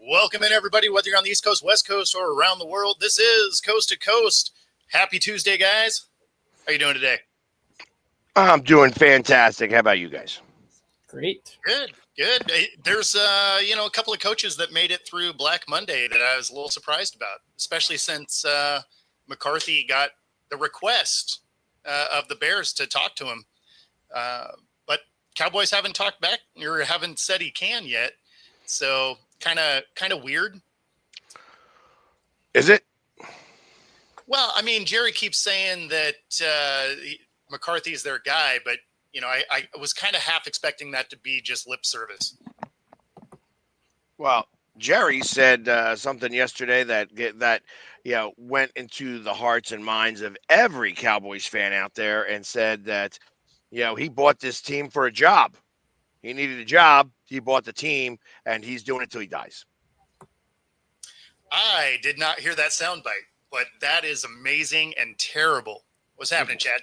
Welcome in, everybody, whether you're on the East Coast, West Coast, or around the world. This is Coast to Coast. Happy Tuesday, guys. How you doing today? I'm doing fantastic. How about you guys? Great. Good. There's, a couple of coaches that made it through Black Monday that I was a little surprised about, especially since McCarthy got the request of the Bears to talk to him. But Cowboys haven't talked back or haven't said he can yet. So kind of weird. Is it? Well, I mean, Jerry keeps saying that McCarthy's their guy, but I was kind of half expecting that to be just lip service. Well, Jerry said something yesterday that went into the hearts and minds of every Cowboys fan out there, and said that he bought this team for a job. He needed a job. He bought the team, and he's doing it till he dies. I did not hear that soundbite, but that is amazing and terrible. What's happening, Chad?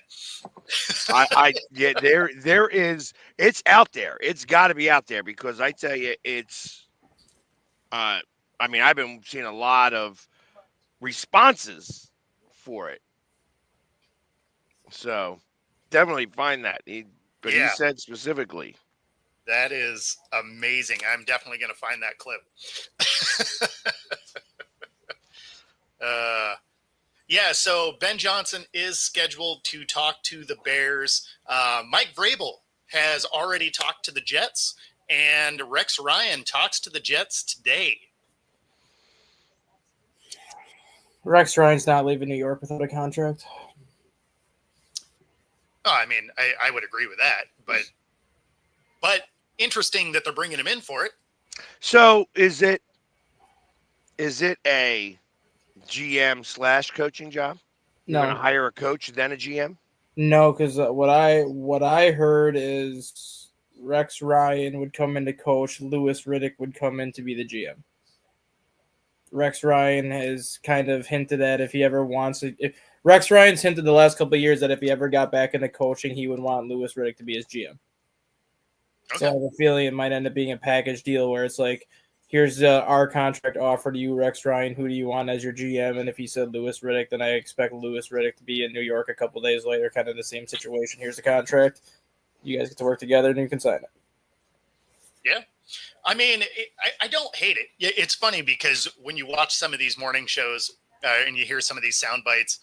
There is. It's out there. It's got to be out there, because I tell you, it's. I've been seeing a lot of responses for it, so definitely find that. He said specifically. That is amazing. I'm definitely going to find that clip. So Ben Johnson is scheduled to talk to the Bears. Mike Vrabel has already talked to the Jets, and Rex Ryan talks to the Jets today. Rex Ryan's not leaving New York without a contract. Oh, I mean, I would agree with that, but interesting that they're bringing him in for it. So is it a GM / coaching job? No. You're going to hire a coach, then a GM? No, because what I heard is Rex Ryan would come in to coach. Louis Riddick would come in to be the GM. Rex Ryan has kind of hinted at if he ever wants to. Rex Ryan's hinted the last couple of years that if he ever got back into coaching, he would want Louis Riddick to be his GM. Okay. So I have a feeling it might end up being a package deal where it's like, here's our contract offer to you, Rex Ryan. Who do you want as your GM? And if he said Louis Riddick, then I expect Louis Riddick to be in New York a couple days later, kind of the same situation. Here's the contract. You guys get to work together, and you can sign it. Yeah. I mean, I don't hate it. It's funny because when you watch some of these morning shows and you hear some of these sound bites,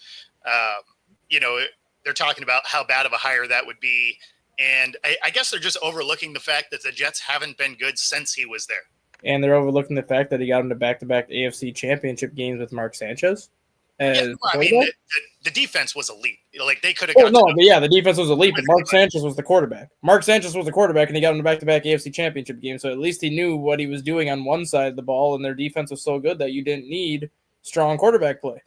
they're talking about how bad of a hire that would be. And I guess they're just overlooking the fact that the Jets haven't been good since he was there. And they're overlooking the fact that he got him to back-to-back AFC championship games with Mark Sanchez. The defense was elite. Like, they could have the defense was elite, but Mark Sanchez was the quarterback. Mark Sanchez was the quarterback, and he got him to back-to-back AFC championship games. So at least he knew what he was doing on one side of the ball, and their defense was so good that you didn't need strong quarterback play.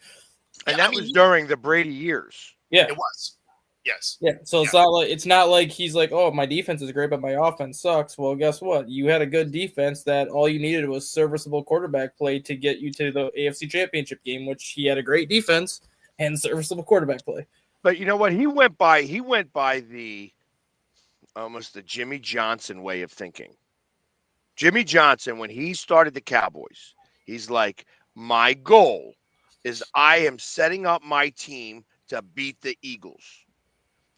And that was during the Brady years. Yeah. It was. Yes. Yeah. So it's not like he's like, oh, my defense is great, but my offense sucks. Well, guess what? You had a good defense that all you needed was serviceable quarterback play to get you to the AFC championship game, which he had a great defense and serviceable quarterback play. But you know what? He went by the almost the Jimmy Johnson way of thinking. Jimmy Johnson, when he started the Cowboys, he's like, my goal is I am setting up my team to beat the Eagles.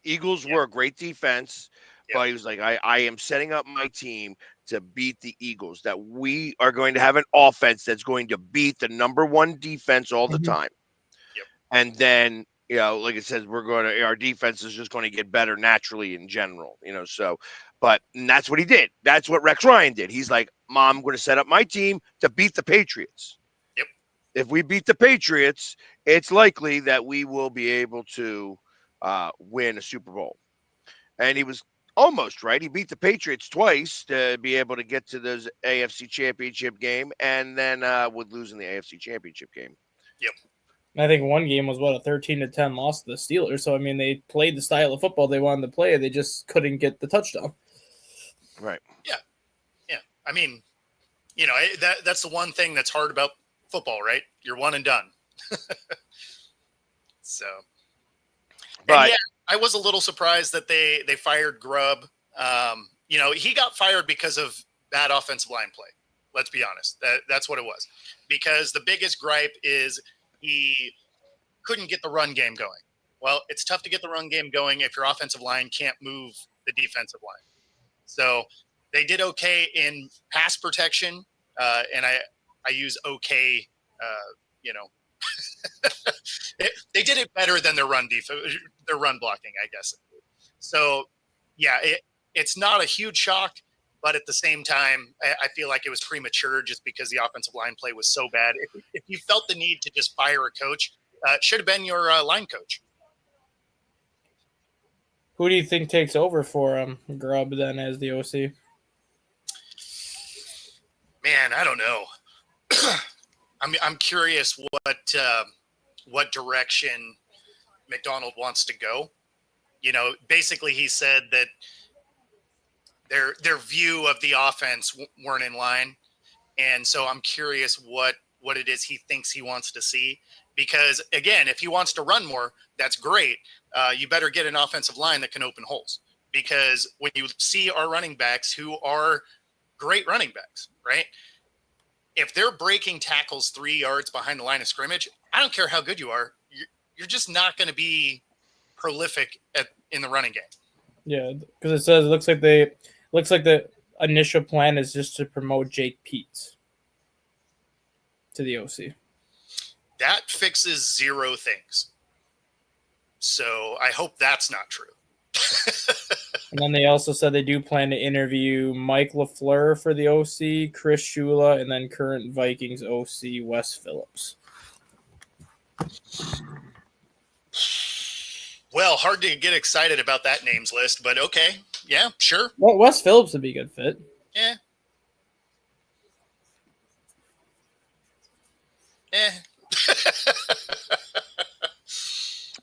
Eagles were a great defense, but he was like, I am setting up my team to beat the Eagles, that we are going to have an offense that's going to beat the number one defense all the time. Yep. And then, like it says, our defense is just going to get better naturally in general, and that's what he did. That's what Rex Ryan did. He's like, I'm going to set up my team to beat the Patriots. Yep. If we beat the Patriots, it's likely that we will be able to win a Super Bowl. And he was almost right. He beat the Patriots twice to be able to get to those AFC championship game, and then would lose in the AFC championship game. Yep. I think one game was a 13-10 loss to the Steelers. So I mean, they played the style of football they wanted to play. They just couldn't get the touchdown. Right. Yeah. I mean, that's the one thing that's hard about football, right? You're one and done. So. But I was a little surprised that they fired Grubb. He got fired because of bad offensive line play. Let's be honest. That's what it was. Because the biggest gripe is he couldn't get the run game going. Well, it's tough to get the run game going if your offensive line can't move the defensive line. So they did okay in pass protection, and I use okay, they did it better than their run blocking, I guess. So, yeah, it's not a huge shock, but at the same time, I feel like it was premature just because the offensive line play was so bad. If you felt the need to just fire a coach, it should have been your line coach. Who do you think takes over for Grubb then as the OC? Man, I don't know. I'm curious what direction McDonald wants to go. Basically he said that their view of the offense weren't in line, and so I'm curious what it is he thinks he wants to see. Because again, if he wants to run more, that's great. You better get an offensive line that can open holes. Because when you see our running backs who are great running backs, right? If they're breaking tackles 3 yards behind the line of scrimmage, I don't care how good you are. You're just not going to be prolific in the running game. Yeah, because it looks like the initial plan is just to promote Jake Peets to the OC. That fixes 0 things. So I hope that's not true. And then they also said they do plan to interview Mike LaFleur for the OC, Chris Shula, and then current Vikings OC Wes Phillips. Well, hard to get excited about that names list, but okay. Yeah, sure. Well, Wes Phillips would be a good fit. Yeah.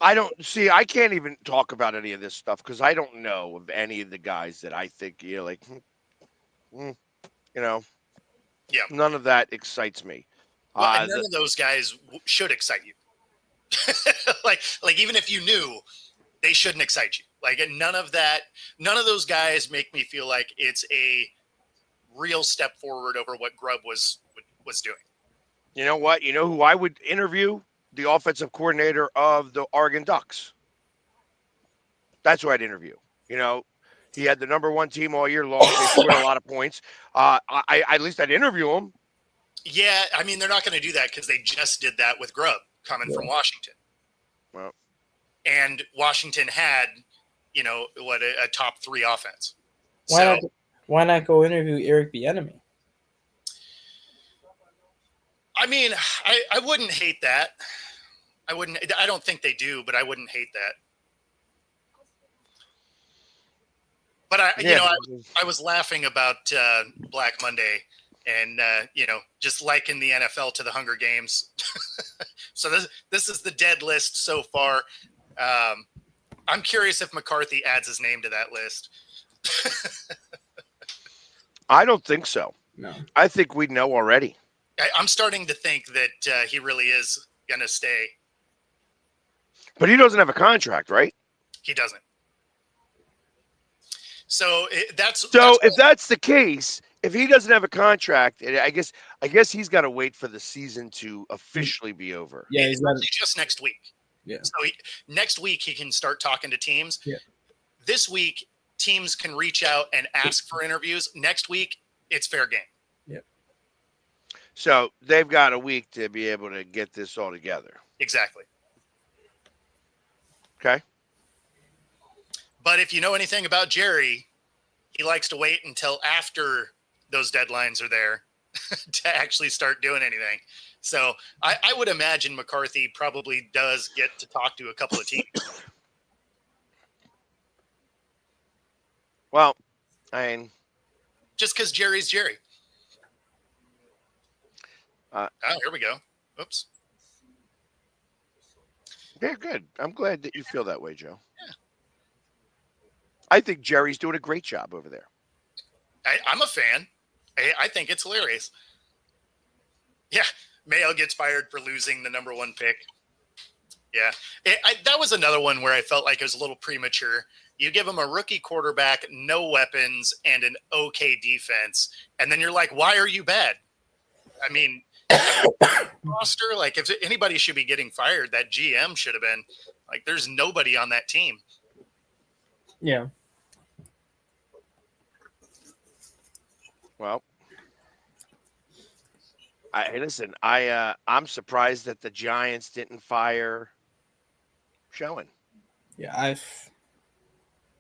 I can't even talk about any of this stuff because I don't know of any of the guys that I think none of that excites me. Well, none of those guys should excite you. like even if you knew, they shouldn't excite you. Like none of those guys make me feel like it's a real step forward over what Grubb was doing. You know what? You know who I would interview? The offensive coordinator of the Oregon Ducks. That's who I'd interview. He had the #1 team all year long. They scored a lot of points. At least I'd interview him. Yeah, I mean, they're not going to do that because they just did that with Grubb coming from Washington. Well, and Washington had, a top 3 offense. Why not go interview Eric Bieniemy? I mean, I wouldn't hate that. I don't think they do, but I wouldn't hate that. But I was laughing about Black Monday and just liking the NFL to the Hunger Games. So this is the dead list so far. I'm curious if McCarthy adds his name to that list. I don't think so. No. I think we know already. I'm starting to think that he really is going to stay. But he doesn't have a contract, right? He doesn't. So if that's the case, if he doesn't have a contract, I guess he's got to wait for the season to officially be over. Yeah, he's just next week. Yeah. So next week he can start talking to teams. Yeah. This week teams can reach out and ask for interviews. Next week it's fair game. Yeah. So they've got a week to be able to get this all together. Exactly. Okay. But if you know anything about Jerry, he likes to wait until after those deadlines are there to actually start doing anything. So I would imagine McCarthy probably does get to talk to a couple of teams. Well, just because Jerry's Jerry. Here we go. Oops. Yeah, good. I'm glad that you feel that way, Joe. Yeah. I think Jerry's doing a great job over there. I'm a fan. I think it's hilarious. Yeah. Mayo gets fired for losing the #1 pick. Yeah. That was another one where I felt like it was a little premature. You give him a rookie quarterback, no weapons, and an okay defense. And then you're like, why are you bad? I mean, roster, like if anybody should be getting fired, that GM should have been. Like, there's nobody on that team. Yeah. Well, I'm surprised that the Giants didn't fire Schoen. Yeah,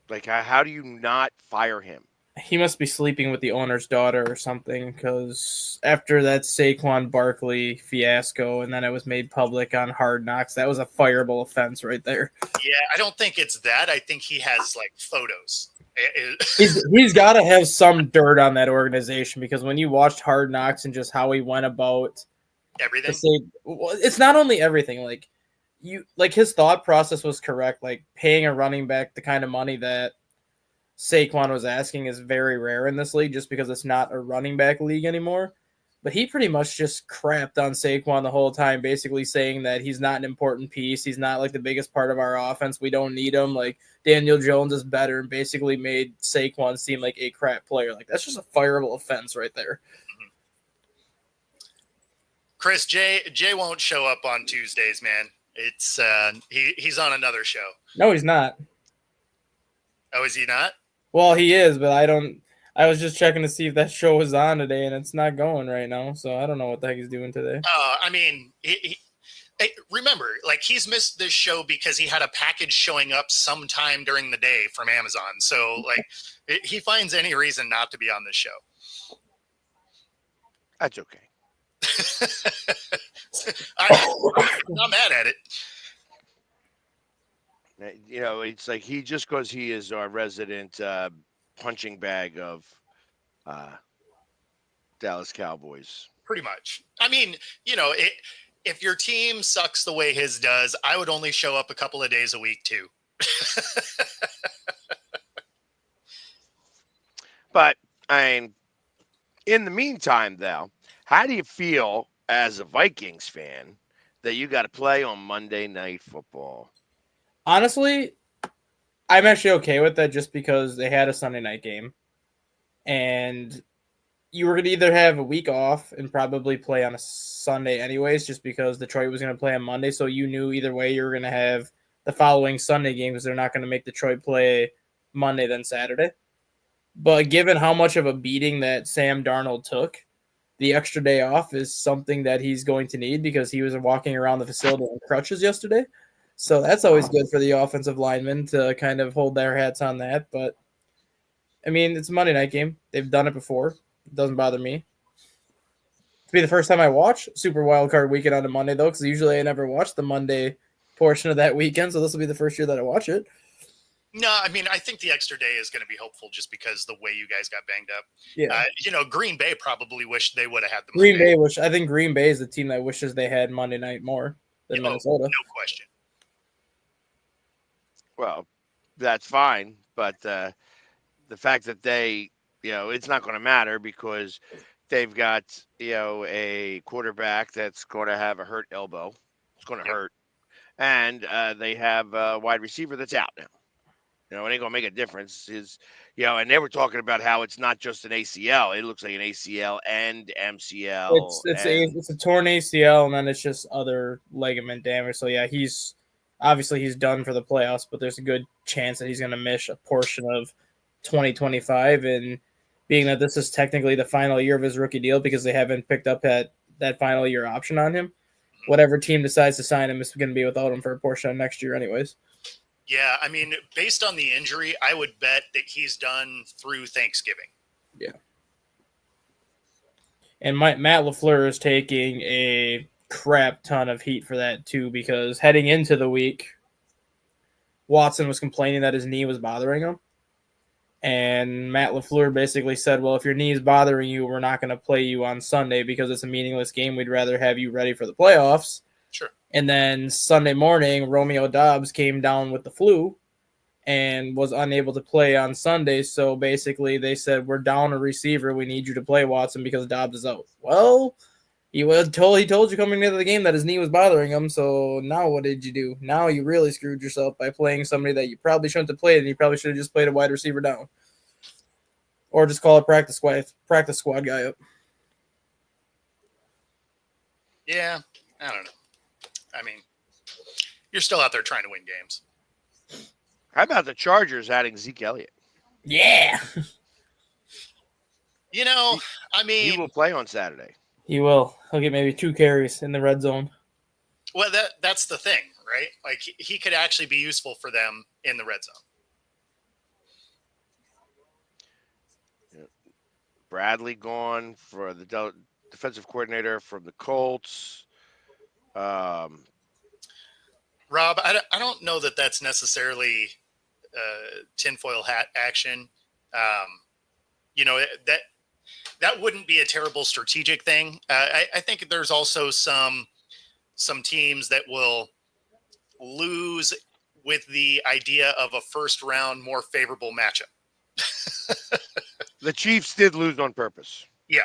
Like, how do you not fire him? he must be sleeping with the owner's daughter or something, because after that Saquon Barkley fiasco and then it was made public on Hard Knocks, that was a fireable offense right there. Yeah, I don't think it's that. I think he has like photos. He's got to have some dirt on that organization, because when you watched Hard Knocks and just how he went about Everything. It's not only everything. Like his thought process was correct. Like, paying a running back the kind of money that Saquon was asking is very rare in this league, just because it's not a running back league anymore. But he pretty much just crapped on Saquon the whole time, basically saying that he's not an important piece. He's not like the biggest part of our offense. We don't need him. Like, Daniel Jones is better, and basically made Saquon seem like a crap player. Like, that's just a fireable offense right there. Chris, Jay won't show up on Tuesdays, man. It's he's on another show. No, he's not. Oh, is he not? Well, he is, but I was just checking to see if that show was on today, and it's not going right now. So I don't know what the heck he's doing today. I mean, remember, like, he's missed this show because he had a package showing up sometime during the day from Amazon. So, like, he finds any reason not to be on this show. That's okay. I'm not mad at it. You know, it's like just because he is our resident punching bag of Dallas Cowboys. Pretty much. I mean, you know, if your team sucks the way his does, I would only show up a couple of days a week too. But I mean, in the meantime, though, how do you feel as a Vikings fan that you got to play on Monday Night Football? Honestly, I'm actually okay with that, just because they had a Sunday night game, and you were going to either have a week off and probably play on a Sunday anyways, just because Detroit was going to play on Monday. So you knew either way you were going to have the following Sunday game, because they're not going to make Detroit play Monday then Saturday. But given how much of a beating that Sam Darnold took, the extra day off is something that he's going to need, because he was walking around the facility on crutches yesterday. So that's always good for the offensive linemen to kind of hold their hats on that. But, I mean, it's a Monday night game. They've done it before. It doesn't bother me. It'll be the first time I watch Super Wildcard Weekend on a Monday, though, because usually I never watch the Monday portion of that weekend. So this will be the first year that I watch it. No, I mean, I think the extra day is going to be hopeful, just because the way you guys got banged up. Yeah. You know, Green Bay probably wished they would have had the Green Monday. Bay, I think Green Bay is the team that wishes they had Monday night more than Minnesota. No question. Well, that's fine, but the fact that they, it's not going to matter, because they've got, a quarterback that's going to have a hurt elbow. It's going to hurt. And they have a wide receiver that's out now. It ain't going to make a difference. And they were talking about how it's not just an ACL. It looks like an ACL and MCL. It's a torn ACL, and then it's just other ligament damage. So, yeah, he's done for the playoffs, but there's a good chance that he's going to miss a portion of 2025. And being that this is technically the final year of his rookie deal, because they haven't picked up that final year option on him, whatever team decides to sign him is going to be without him for a portion of next year anyways. Yeah, I mean, based on the injury, I would bet that he's done through Thanksgiving. Yeah. And Matt LaFleur is taking a crap ton of heat for that too, because heading into the week, Watson was complaining that his knee was bothering him. And Matt LaFleur basically said, well, if your knee is bothering you, we're not going to play you on Sunday because it's a meaningless game. We'd rather have you ready for the playoffs. Sure. And then Sunday morning, Romeo Doubs came down with the flu and was unable to play on Sunday. So basically they said, we're down a receiver. We need you to play, Watson, because Doubs is out. Well, he told you coming into the game that his knee was bothering him. So now what did you do? Now you really screwed yourself by playing somebody that you probably shouldn't have played, and you probably should have just played a wide receiver down. Or just call a practice squad guy up. Yeah, I don't know. I mean, you're still out there trying to win games. How about the Chargers adding Zeke Elliott? Yeah, You know, I He mean, will play on Saturday. he will. He'll get maybe 2 carries in the red zone. well, that's the thing, right? Like he could actually be useful for them in the red zone. Bradley gone for the defensive coordinator from the Colts. Rob, I don't know that that's necessarily tinfoil hat action. You know, that wouldn't be a terrible strategic thing. I think there's also some teams that will lose with the idea of a first round more favorable matchup. The Chiefs did lose on purpose. Yeah.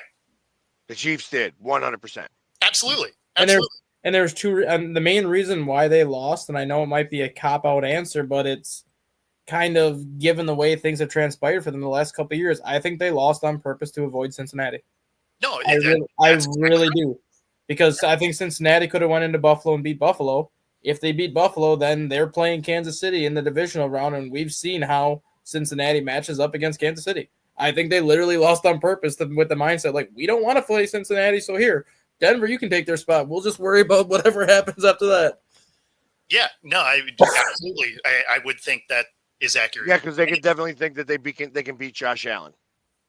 The Chiefs did 100%. Absolutely. And Absolutely. there's two. And the main reason why they lost, and I know it might be a cop out answer, but it's kind of given the way things have transpired for them the last couple of years. I think they lost on purpose to avoid Cincinnati. No, I that's really do, because I think Cincinnati could have went into Buffalo and beat Buffalo. If they beat Buffalo, then they're playing Kansas City in the divisional round, and we've seen how Cincinnati matches up against Kansas City. I think they literally lost on purpose with the mindset like, we don't want to play Cincinnati, so here, Denver, you can take their spot. We'll just worry about whatever happens after that. Yeah, no, absolutely. I would think that is accurate. Yeah, because they can definitely think that they can beat Josh Allen.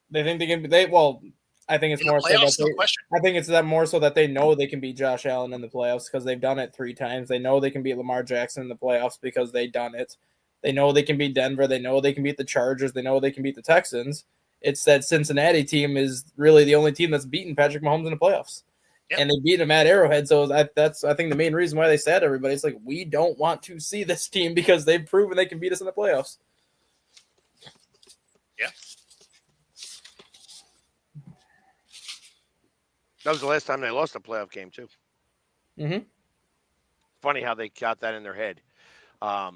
They think they can. Well, I think it's In the more so playoffs, that no question. I think it's that more so that they know they can beat Josh Allen in the playoffs because they've done it 3 times. They know they can beat Lamar Jackson in the playoffs because they've done it. They know they can beat Denver. They know they can beat the Chargers. They know they can beat the Texans. It's that Cincinnati team is really the only team that's beaten Patrick Mahomes in the playoffs. Yep. And they beat him at Arrowhead. So that's I think the main reason why they said everybody. It's like, we don't want to see this team because they've proven they can beat us in the playoffs. Yeah. That was the last time they lost a playoff game, too. Mm-hmm. Funny how they got that in their head. I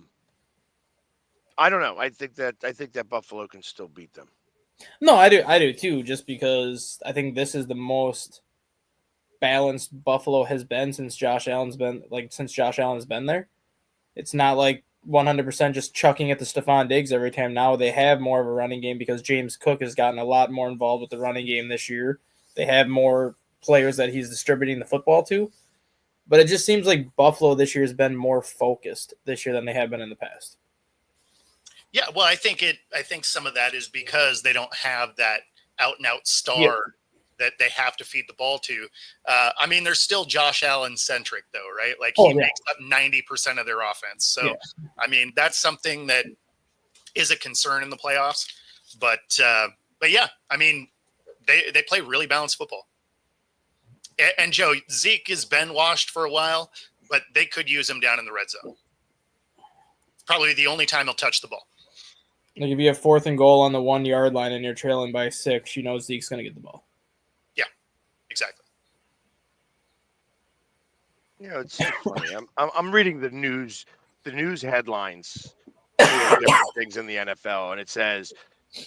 don't know. I think that Buffalo can still beat them. No, I do too, just because I think this is the most balanced Buffalo has been since Josh Allen's been there. It's not like 100% just chucking at the Stephon Diggs every time. Now they have more of a running game because James Cook has gotten a lot more involved with the running game this year. They have more players that he's distributing the football to. But it just seems like Buffalo this year has been more focused this year than they have been in the past. Yeah, well, I think some of that is because they don't have that out and out star that they have to feed the ball to. I mean, they're still Josh Allen centric though, right? Like he makes up 90% of their offense. So, I mean, that's something that is a concern in the playoffs. But yeah, I mean, they play really balanced football. And Joe, Zeke has been washed for a while, but they could use him down in the red zone. Probably the only time he'll touch the ball. Like if you have 4th and goal on the 1 yard line and you're trailing by 6, you know Zeke's going to get the ball. Yeah, exactly. You know, it's so funny. I'm reading the news headlines for different things in the NFL, and it says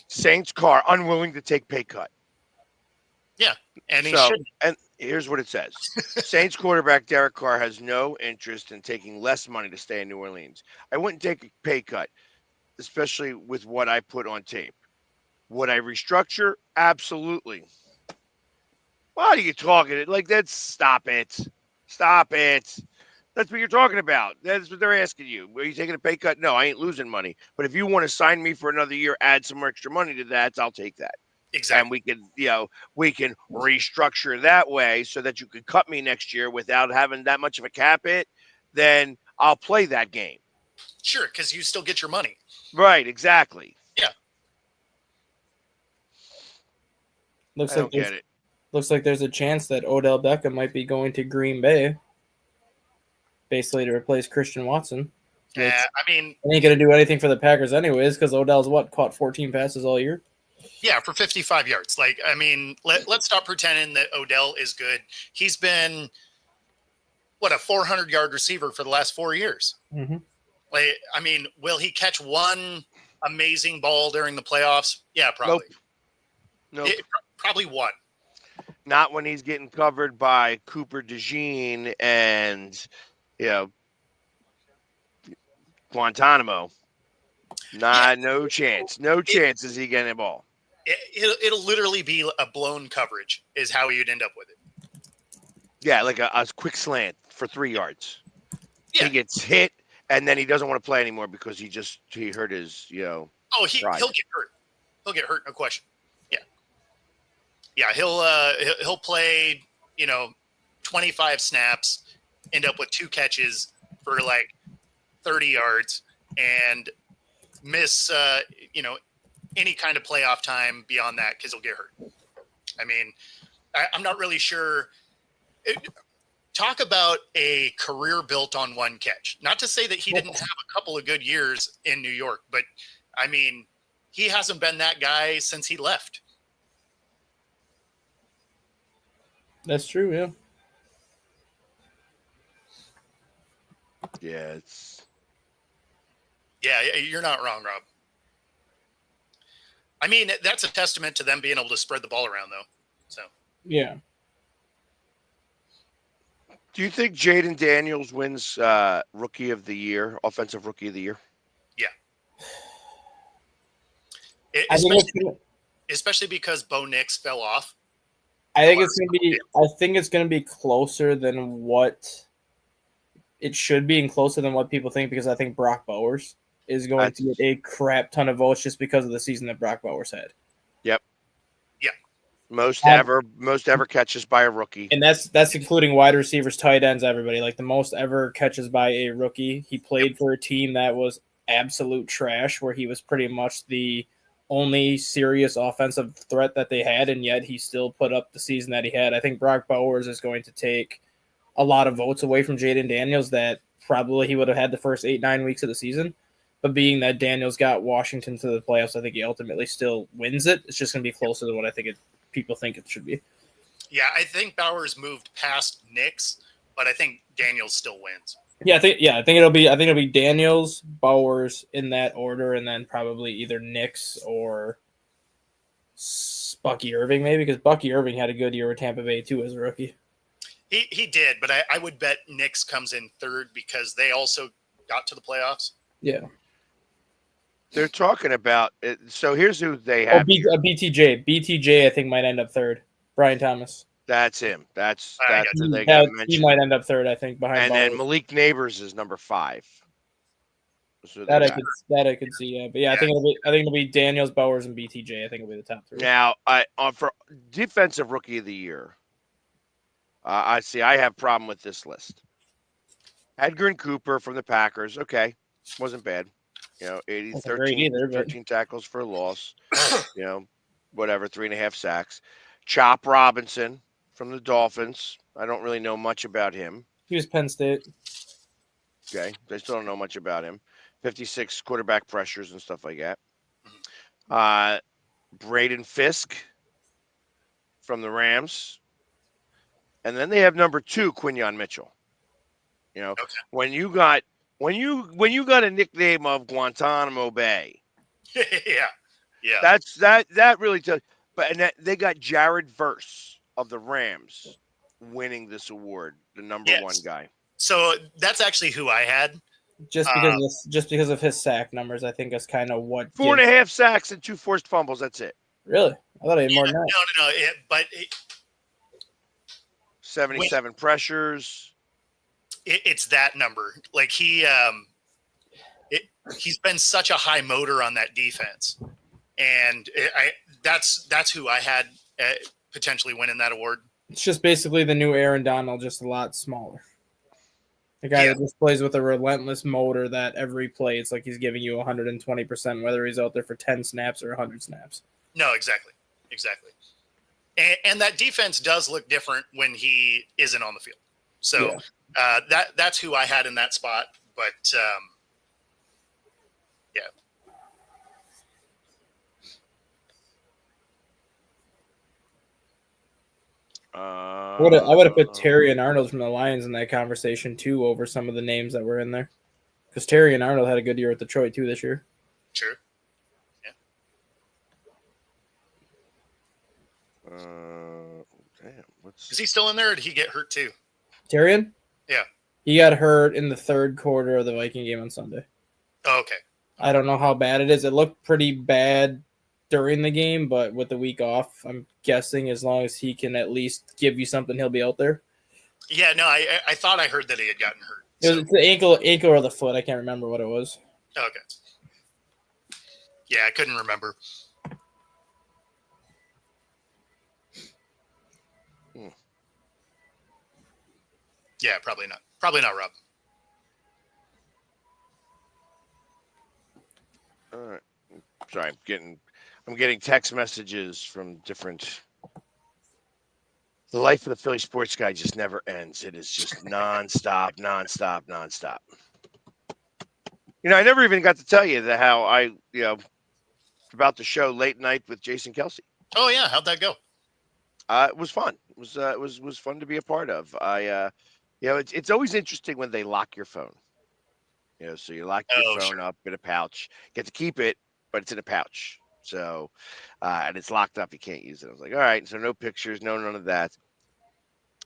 Saints Carr unwilling to take pay cut. Yeah, and he should. And here's what it says: Saints quarterback Derek Carr has no interest in taking less money to stay in New Orleans. I wouldn't take a pay cut, especially with what I put on tape. Would I restructure? Absolutely. Why are you talking? Like, that's stop it. Stop it. That's what you're talking about. That's what they're asking you. Are you taking a pay cut? No, I ain't losing money. But if you want to sign me for another year, add some extra money to that, I'll take that. Exactly. And we can restructure that way so that you could cut me next year without having that much of a cap hit. Then I'll play that game. Sure, because you still get your money. Right, exactly. Yeah. Looks I don't get it. Looks like there's a chance that Odell Beckham might be going to Green Bay, basically to replace Christian Watson. I mean, I ain't going to do anything for the Packers anyways because Odell's caught 14 passes all year. Yeah, for 55 yards. Like, I mean, let's stop pretending that Odell is good. He's been, a 400-yard receiver for the last 4 years. Mm-hmm. Like, I mean, will he catch one amazing ball during the playoffs? Yeah, probably. Nope. Probably one. Not when he's getting covered by Cooper DeJean and Guantanamo. No chance. No chance is he getting a ball. It'll literally be a blown coverage is how you'd end up with it. Yeah, like a quick slant for 3 yards. Yeah. He gets hit, and then he doesn't want to play anymore because he hurt his, Oh, pride. he'll get hurt. He'll get hurt, no question. Yeah, he'll play, 25 snaps, end up with 2 catches for like 30 yards, and miss, any kind of playoff time beyond that because he'll get hurt. I mean, I'm not really sure. Talk about a career built on one catch. Not to say that he didn't have a couple of good years in New York, but I mean, he hasn't been that guy since he left. That's true, yeah. Yeah, Yeah, you're not wrong, Rob. I mean, that's a testament to them being able to spread the ball around, though. So Yeah. Do you think Jaden Daniels wins Rookie of the Year, Offensive Rookie of the Year? Yeah. Especially because Bo Nix fell off. I think it's gonna be closer than what it should be and closer than what people think because I think Brock Bowers is going to get a crap ton of votes just because of the season that Brock Bowers had. Yep. Yeah. Most ever catches by a rookie. And that's including wide receivers, tight ends, everybody. Like the most ever catches by a rookie. He played for a team that was absolute trash, where he was pretty much the only serious offensive threat that they had, and yet he still put up the season that he had. I think Brock Bowers is going to take a lot of votes away from Jaden Daniels that probably he would have had the first 8-9 weeks of the season. But being that Daniels got Washington to the playoffs, I think he ultimately still wins it. It's just going to be closer than what I think people think it should be. Yeah, I think Bowers moved past Nix, but I think Daniels still wins. I think it'll be Daniels, Bowers in that order, and then probably either Nix or Bucky Irving, maybe, because Bucky Irving had a good year with Tampa Bay too as a rookie. He did, but I would bet Nix comes in third because they also got to the playoffs. Yeah. They're talking about it. So here's who they have. BTJ. BTJ, I think, might end up third. Brian Thomas. That's him. That's who they got mentioned. He might end up third, I think, behind. And Bowers. then Malik Neighbors is number 5. So that I could see. Yeah, but I think it'll be Daniels, Bowers, and BTJ. I think it'll be the top 3. Now, for defensive rookie of the year, I have a problem with this list. Edgar and Cooper from the Packers. Okay, wasn't bad. 13 tackles for a loss. Whatever, 3.5 sacks. Chop Robinson from the Dolphins. I don't really know much about him. He was Penn State. Okay, I still don't know much about him. 56 quarterback pressures and stuff like that. Braden Fisk from the Rams. And then they have number 2, Quinyon Mitchell. Okay. When you got a nickname of Guantanamo Bay. Yeah. That really does. But they got Jared Verse of the Rams winning this award, the number 1 guy. So that's actually who I had. Just because of his sack numbers, I think is kind of what 4.5 sacks and 2 forced fumbles. That's it. Really? I thought he had more than that. No. 77 pressures. It's that number. Like he's been such a high motor on that defense, and that's who I had potentially winning that award. It's just basically the new Aaron Donald, just a lot smaller. The guy that just plays with a relentless motor that every play, it's like he's giving you 120%, whether he's out there for 10 snaps or 100 snaps. No, exactly. And that defense does look different when he isn't on the field. So that's who I had in that spot. But I would have put Terry and Arnold from the Lions in that conversation too over some of the names that were in there, because Terry and Arnold had a good year with Detroit too this year. Sure. Damn. Is he still in there, or did he get hurt too? Tyrion? Yeah. He got hurt in the third quarter of the Viking game on Sunday. Oh, okay. I don't know how bad it is. It looked pretty bad during the game, but with the week off, I'm guessing as long as he can at least give you something, he'll be out there. Yeah, no, I thought I heard that he had gotten hurt. It was the ankle or the foot. I can't remember what it was. Okay. Yeah, I couldn't remember. Yeah, probably not. Probably not Rob. All right. Sorry, I'm getting text messages from different. The life of the Philly sports guy just never ends. It is just nonstop. I never even got to tell you how I, about the show Late Night with Jason Kelsey. Oh yeah, how'd that go? It was fun. It was fun to be a part of. It's always interesting when they lock your phone. So you lock your phone up in a pouch. Get to keep it, but it's in a pouch. So, and it's locked up. You can't use it. I was like, all right. So no pictures, none of that.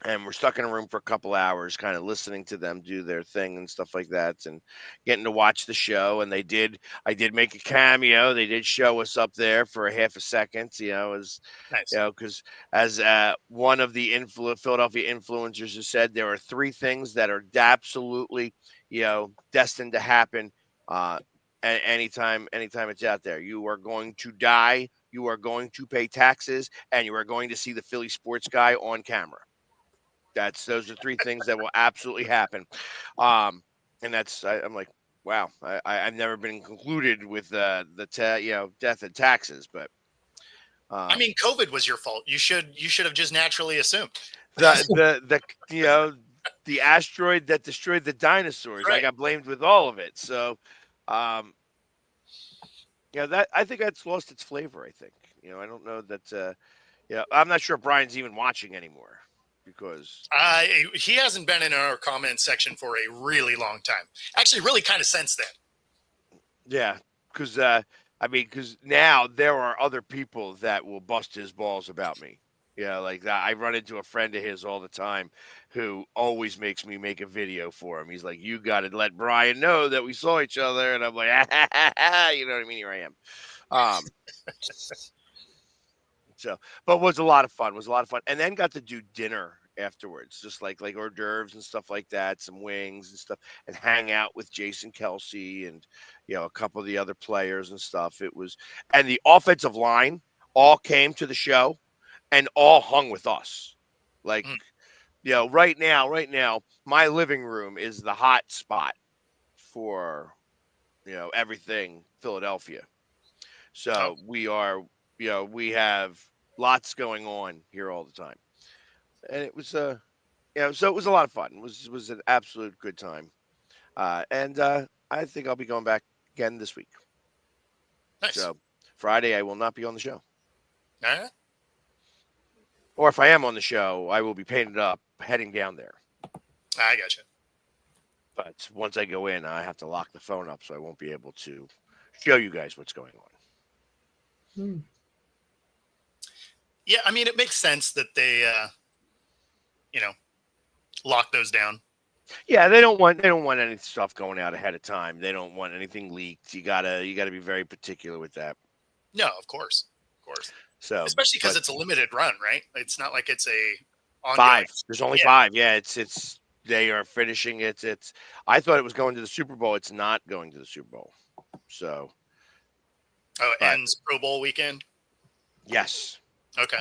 And we're stuck in a room for a couple hours, kind of listening to them do their thing and stuff like that, and getting to watch the show. And I did make a cameo. They did show us up there for a half a second, as nice. Because as one of the Philadelphia influencers has said, there are three things that are absolutely, destined to happen. Anytime it's out there, you are going to die, you are going to pay taxes, and you are going to see the Philly sports guy on camera. Those are three things that will absolutely happen. And I'm like, wow, I've never been concluded with death and taxes, but I mean, COVID was your fault. You should have just naturally assumed. The asteroid that destroyed the dinosaurs. Right. I got blamed with all of it. So, that I think that's lost its flavor. I think, I don't know that. I'm not sure Brian's even watching anymore because he hasn't been in our comment section for a really long time. Actually, really kind of since then. Yeah, because because now there are other people that will bust his balls about me. Like that. I run into a friend of his all the time who always makes me make a video for him. He's like, you got to let Brian know that we saw each other. And I'm like, you know what I mean? Here I am. But it was a lot of fun. And then got to do dinner afterwards, just like hors d'oeuvres and stuff like that, some wings and stuff, and hang out with Jason Kelsey and, a couple of the other players and stuff. And the offensive line all came to the show and all hung with us. Like, right now, my living room is the hot spot for, everything Philadelphia. So we have lots going on here all the time. And it was, so it was a lot of fun. It was an absolute good time. And I think I'll be going back again this week. Nice. So Friday, I will not be on the show. All right. Or if I am on the show, I will be painted up heading down there. I gotcha. But once I go in, I have to lock the phone up, so I won't be able to show you guys what's going on. Yeah, I mean, it makes sense that they, lock those down. Yeah, they don't want any stuff going out ahead of time. They don't want anything leaked. You gotta be very particular with that. No, of course. So especially because it's a limited run, right? It's not like it's a ongoing. 5. There's only 5. Yeah, it's they are finishing it. I thought it was going to the Super Bowl. It's not going to the Super Bowl. So. Oh, it ends Pro Bowl weekend? Yes. Okay.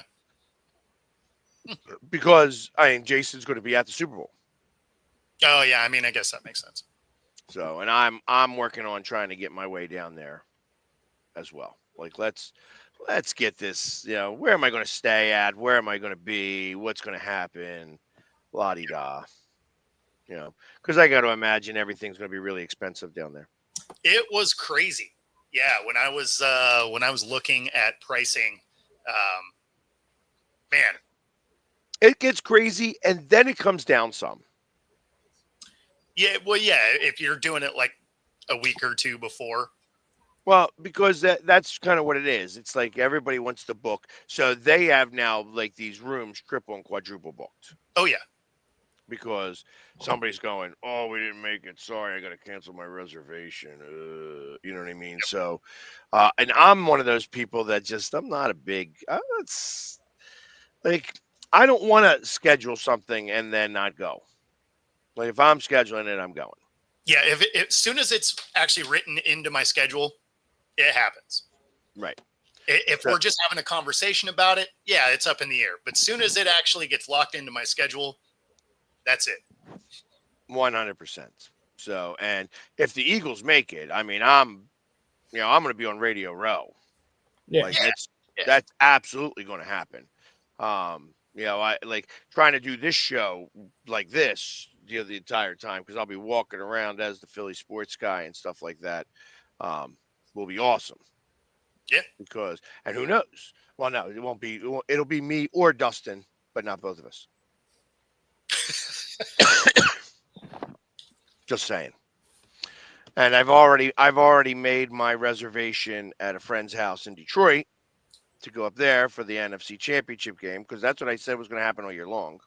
Because Jason's going to be at the Super Bowl. Oh yeah, I mean, I guess that makes sense. So, and I'm working on trying to get my way down there as well. Like, let's get this. Where am I going to stay at? Where am I going to be? What's going to happen? La-di-da. Because I got to imagine everything's going to be really expensive down there. It was crazy. Yeah, when I was looking at pricing, man, it gets crazy, and then it comes down some. Yeah, well, yeah, if you're doing it like a week or two before. Well, because that's kind of what it is. It's like everybody wants to book. So they have now like these rooms triple and quadruple booked Oh yeah. because somebody's going, "Oh, we didn't make it. Sorry, I got to cancel my reservation." You know what I mean? So, and I'm one of those people that just I'm not a big. It's like I don't want to schedule something and then not go. Like if I'm scheduling it, I'm going. Yeah. As soon as it's actually written into my schedule, it happens. Right. If So- we're just having a conversation about it, yeah, it's up in the air. But as soon as it actually gets locked into my schedule, that's it. 100%. So, and if the Eagles make it, I mean, I'm going to be on Radio Row. Yeah. Like Yeah. that's absolutely going to happen. I like trying to do this show like this, the entire time because I'll be walking around as the Philly sports guy and stuff like that. Will be awesome. Yeah. Because, and who knows? Well, no, it won't be. It'll be me or Dustin, but not both of us. Just saying. And I've already made my reservation at a friend's house in Detroit to go up there for the NFC Championship game because that's what I said was going to happen all year long.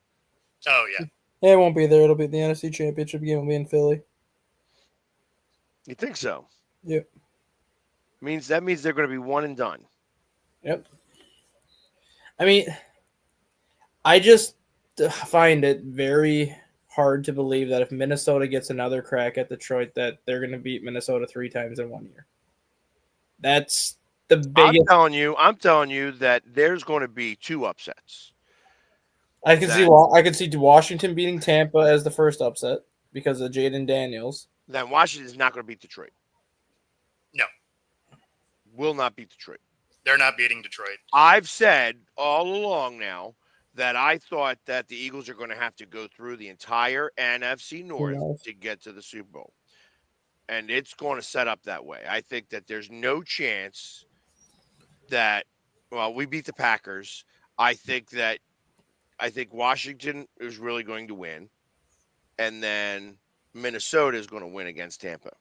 Oh yeah. Yeah, it won't be there. It'll be the NFC Championship game. Will be in Philly. You think so? Yep. That means they're going to be one and done. Yep. I mean, I just find it very hard to believe that if Minnesota gets another crack at Detroit, that they're going to beat Minnesota 3 times in 1 year. That's the biggest. I'm telling you that there's going to be 2 upsets. I can see Washington beating Tampa as the first upset because of Jaden Daniels. Then Washington is not going to beat Detroit. No. Will not beat Detroit. They're not beating Detroit. I've said all along now that I thought that the Eagles are going to have to go through the entire NFC North to get to the Super Bowl. And it's going to set up that way. I think that there's no chance that, we beat the Packers. I think Washington is really going to win. And then Minnesota is going to win against Tampa.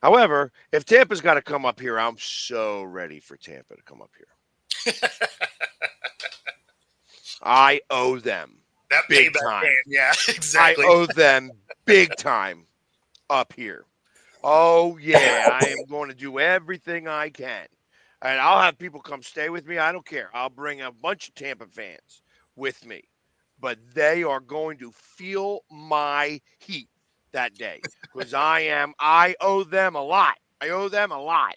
However, if Tampa's got to come up here, I'm so ready for Tampa to come up here. I owe them That big payback time. game. Yeah, exactly. I owe them big time up here. Oh, yeah. I am going to do everything I can. And I'll have people come stay with me. I don't care. I'll bring a bunch of Tampa fans with me. But they are going to feel my heat that day because I owe them a lot. I owe them a lot.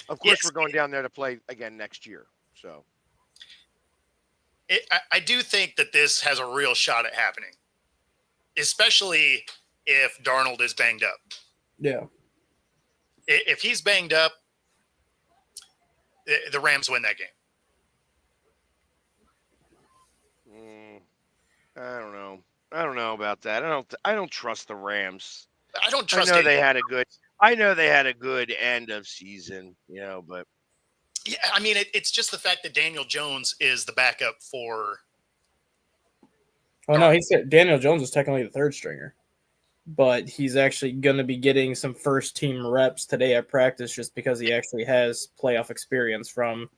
Of course, Yes. we're going down there to play again next year. So I do think that this has a real shot at happening, especially if Darnold is banged up. Yeah. If he's banged up, the Rams win that game. I don't know. I don't know about that. I don't trust the Rams. I don't trust. I know they had a good end of season, but Yeah, I mean, it's just the fact that Daniel Jones is the backup for. Oh no, he said Daniel Jones is technically the third stringer, but he's actually going to be getting some first team reps today at practice just because he actually has playoff experience from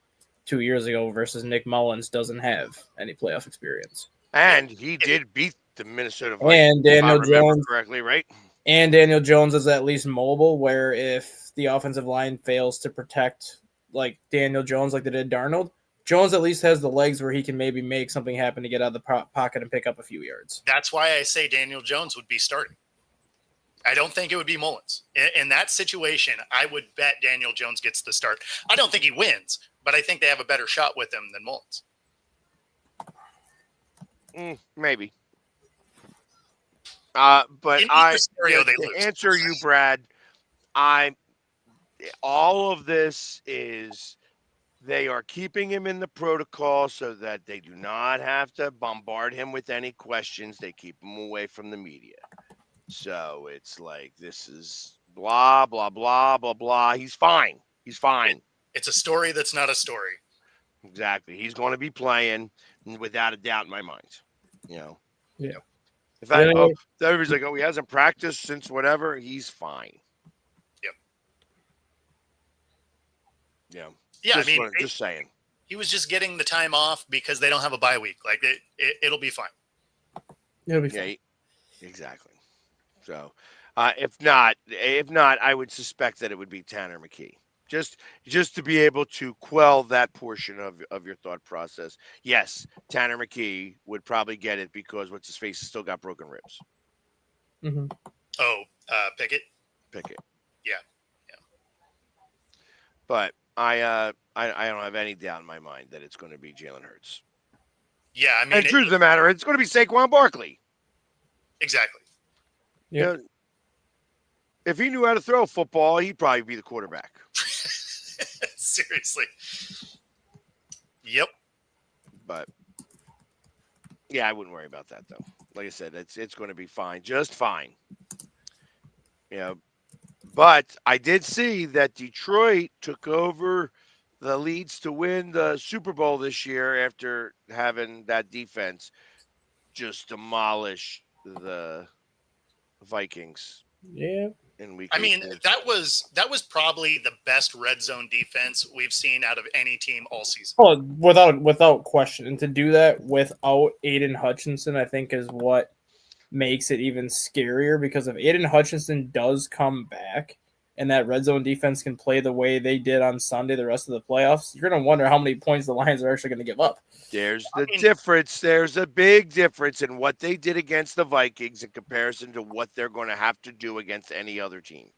2 years ago versus Nick Mullins doesn't have any playoff experience. And he did beat the Minnesota Vikings. And Daniel Jones correctly, right? And Daniel Jones is at least mobile, where if the offensive line fails to protect like Daniel Jones, like they did Darnold, Jones at least has the legs where he can maybe make something happen to get out of the pocket and pick up a few yards. That's why I say Daniel Jones would be starting. I don't think it would be Mullins. In that situation, I would bet Daniel Jones gets the start. I don't think he wins, but I think they have a better shot with him than Mullins. Maybe. But In either scenario, they to lose. answer you, Brad, all of this is they are keeping him in the protocol so that they do not have to bombard him with any questions. They keep him away from the media. So it's like this is blah, blah, blah, blah, blah. He's fine. He's fine. It's a story that's not a story. Exactly. He's going to be playing without a doubt in my mind. Yeah. In fact, Really? everybody's like, oh, he hasn't practiced since whatever. He's fine. Yep. Yeah. Yeah, Just, I mean, just saying. he was just getting the time off because they don't have a bye week. Like it'll be fine. It'll be Yeah, fine. exactly. So, if not, I would suspect that it would be Tanner McKee. Just to be able to quell that portion of your thought process. Yes, Tanner McKee would probably get it because what's his face has still got broken ribs. Mm-hmm. Oh, Pickett. Pickett. Yeah. But I don't have any doubt in my mind that it's going to be Jalen Hurts. Yeah, I mean, And truth of the matter, it's going to be Saquon Barkley. Exactly. Yep. You know, if he knew how to throw a football, he'd probably be the quarterback. Seriously. Yep. But yeah, I wouldn't worry about that though. Like I said, it's going to be fine, just fine. You know, but I did see that Detroit took over the leads to win the Super Bowl this year after having that defense just demolish the Vikings Yeah. in week I mean, 18. that was probably the best red zone defense we've seen out of any team all season. Oh, without question. And to do that without Aiden Hutchinson, I think is what makes it even scarier, because if Aiden Hutchinson does come back and that red zone defense can play the way they did on Sunday the rest of the playoffs, you're going to wonder how many points the Lions are actually going to give up. There's the difference. There's a big difference in what they did against the Vikings in comparison to what they're going to have to do against any other team.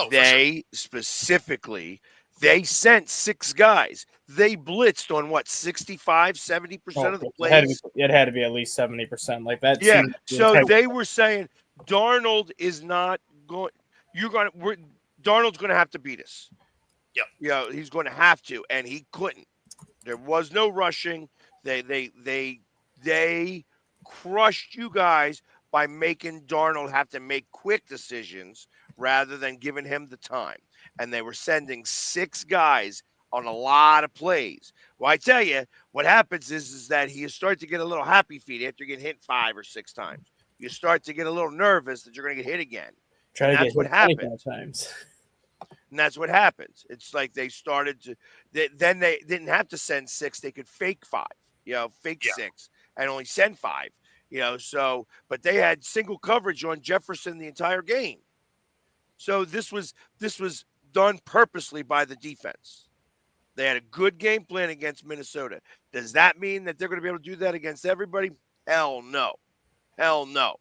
They specifically, they sent 6 guys. They blitzed on what, 65, 70% of the plays? It had to be at least 70%. Like that. Yeah. So they were saying Darnold is not going. Darnold's going to have to beat us. Yep. You know, he's going to have to, and he couldn't. There was no rushing. They crushed you guys by making Darnold have to make quick decisions rather than giving him the time. And they were sending 6 guys on a lot of plays. Well, I tell you, what happens is that you start to get a little happy feet after you get hit 5 or 6 times. You start to get a little nervous that you're going to get hit again. That's what happens. And that's what happens. It's like they started to then they didn't have to send 6. They could fake 5, fake 6 and only send 5, so but they had single coverage on Jefferson the entire game. So this was done purposely by the defense. They had a good game plan against Minnesota. Does that mean that they're going to be able to do that against everybody? Hell no. Hell no.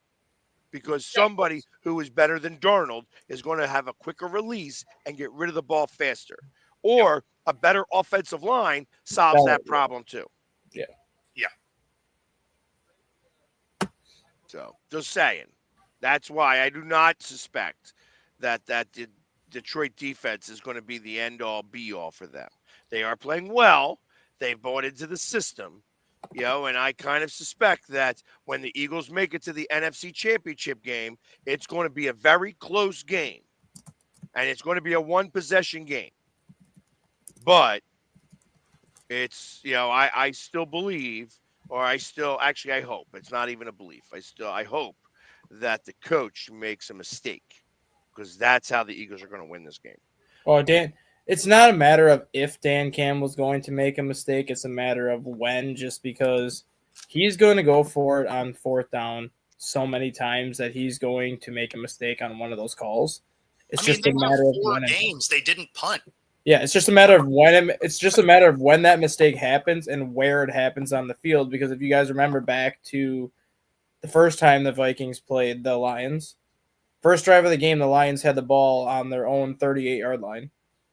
Because somebody who is better than Darnold is going to have a quicker release and get rid of the ball faster. Or a better offensive line solves that problem too. Yeah. Yeah. So, just saying. That's why I do not suspect that the Detroit defense is going to be the end-all, be-all for them. They are playing well. They've bought into the system. And I kind of suspect that when the Eagles make it to the NFC Championship game, it's going to be a very close game. And it's going to be a one-possession game. But it's, I still believe, or I hope. It's not even a belief. I hope that the coach makes a mistake, because that's how the Eagles are going to win this game. Oh, Dan, it's not a matter of if Dan Campbell's going to make a mistake. It's a matter of when, just because he's going to go for it on 4th down so many times that he's going to make a mistake on one of those calls. It's just a matter of 4 games they didn't punt. Yeah, it's just a matter of when that mistake happens and where it happens on the field. Because if you guys remember back to the first time the Vikings played the Lions, first drive of the game, the Lions had the ball on their own 38-yard line.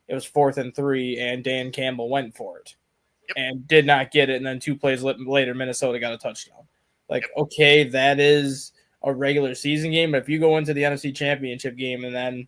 It was 4th and 3, and Dan Campbell went for it and did not get it. And then 2 plays later, Minnesota got a touchdown. Okay, that is a regular season game. But if you go into the NFC Championship game and then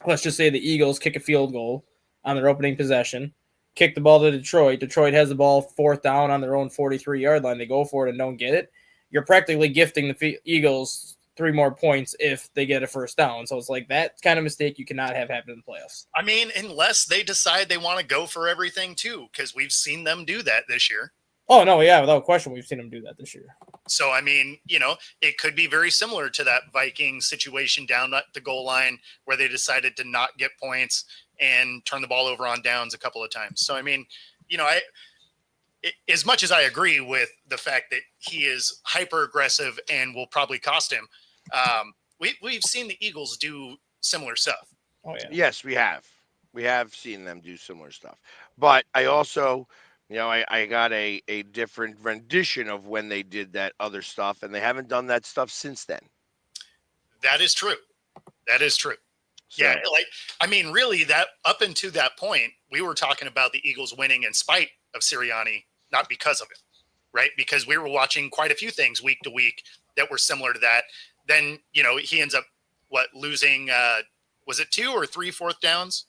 let's just say the Eagles kick a field goal on their opening possession, kick the ball to Detroit. Detroit has the ball 4th down on their own 43-yard line. They go for it and don't get it. You're practically gifting the Eagles 3 more points if they get a first down. So it's like that kind of mistake you cannot have happen in the playoffs. I mean, unless they decide they want to go for everything too, because we've seen them do that this year. Oh, no, yeah, without question, we've seen them do that this year. So, I mean, it could be very similar to that Viking situation down at the goal line where they decided to not get points and turn the ball over on downs a couple of times. So, I mean, as much as I agree with the fact that he is hyper aggressive and will probably cost him, we've seen the Eagles do similar stuff. Oh yeah. Yes, we have. We have seen them do similar stuff. But I also, I got a different rendition of when they did that other stuff, and they haven't done that stuff since then. That is true. That is true. So, Yeah, really, that up until that point, we were talking about the Eagles winning in spite of Sirianni, not because of it, right? Because we were watching quite a few things week to week that were similar to that. Then, he ends up losing, was it 2 or 3 fourth downs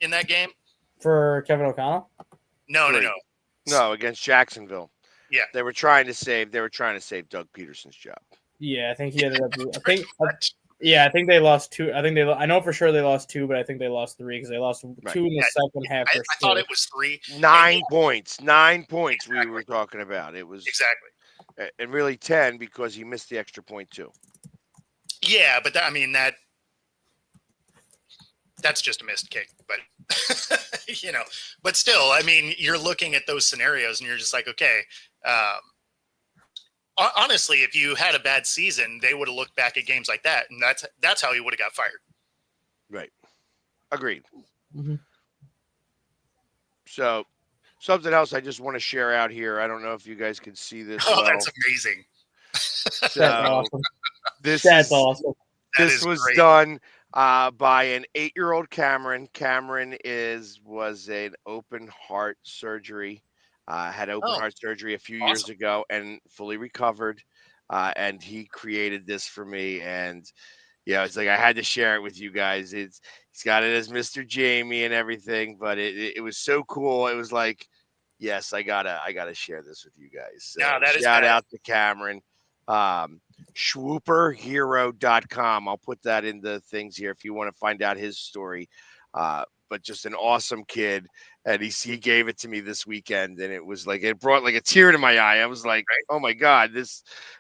in that game? For Kevin O'Connell? No. No, against Jacksonville. Yeah. They were trying to save Doug Peterson's job. Yeah, I think he ended up. I think they lost 2. I know for sure they lost 2, but I think they lost 3 because they lost 2 in the second half. I thought it was 3. 9 points. 9 points exactly. We were talking about. It was exactly. And really 10 because he missed the extra point too. Yeah, but that's just a missed kick. But but still, I mean, you're looking at those scenarios and you're just like, okay. Honestly, if you had a bad season, they would have looked back at games like that, and that's how he would have got fired. Right. Agreed. Mm-hmm. So, something else I just want to share out here. I don't know if you guys can see this. Oh, that's amazing. So, that's awesome. This was great. done by an 8-year-old Cameron. Cameron was an open heart surgery. Had open heart surgery a few years ago and fully recovered. And he created this for me. And it's like I had to share it with you guys. He's got it as Mr. Jamie and everything, but it was so cool. It was like, yes, I gotta share this with you guys. So shout out to Cameron. Swooperhero.com. I'll put that in the things here if you want to find out his story. But just an awesome kid. And he gave it to me this weekend, and it brought like a tear to my eye. I was like, oh my God,